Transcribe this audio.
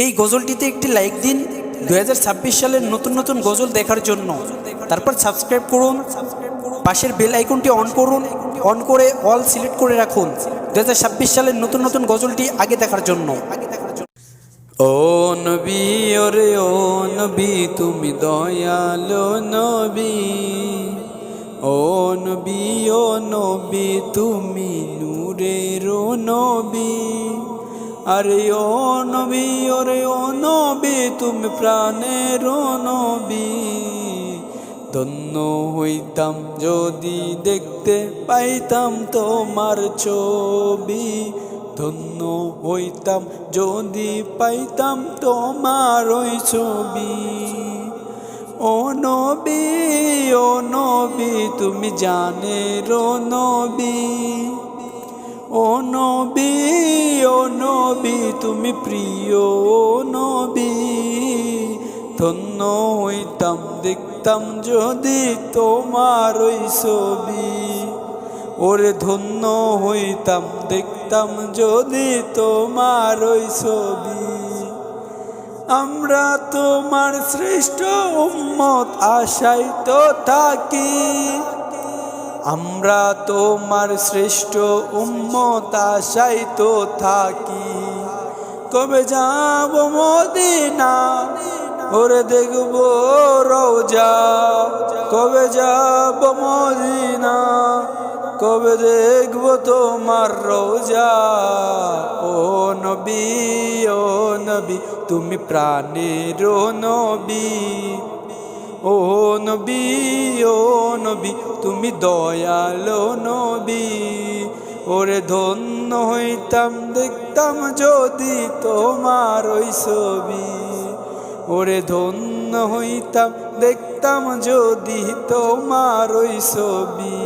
এই গজলটিতে একটি লাইক দিন 2026 সালের নতুন নতুন গজল দেখার জন্য। তারপর সাবস্ক্রাইব করুন, পাশের বেল আইকনটি অন করুন, অন করে অল সিলেক্ট করে রাখুন 2026 সালের নতুন নতুন গজলটি আগে দেখার জন্য। ও নবী ওরে ও নবী তুমি দয়ালো নবী, ও নবী ও নবী তুমি নূরের নবী। আরে ও নবী ওরে ও নবী তুমি প্রাণের নবী। ধন্য হইতাম যদি দেখতে পাইতাম তোমার ছবি, ধন্য হইতাম যদি পাইতাম তোমার ওই ছবি। ও নবী ও নবী তুমি জানের নবী, ও নবী ও নবী তুমি প্রিয় নবী। ধন্য হইতাম দেখতাম যদি তোমার ওই ছবি, ওরে ধন্য হইতাম দেখতাম যদি তোমার ওই ছবি। আমরা তোমার শ্রেষ্ঠ উম্মত আশায় তো থাকি, আমরা তোমার শ্রেষ্ঠ উম্মত আশায় তো থাকি। কবে যাব মদিনা ওরে দেখবো রওজা, কবে যাব মদিনা কবে দেখবো তোমার রওজা। ও নবী ও নবী তুমি প্রাণের নবী, ও নবী ও নবী তুমি দয়ালো নবী। ওরে ধন্য হইতাম দেখতাম যদি তোমার ওই ছবি, ওরে ধন্য হইতাম দেখতাম যদি তোমার ওই ছবি।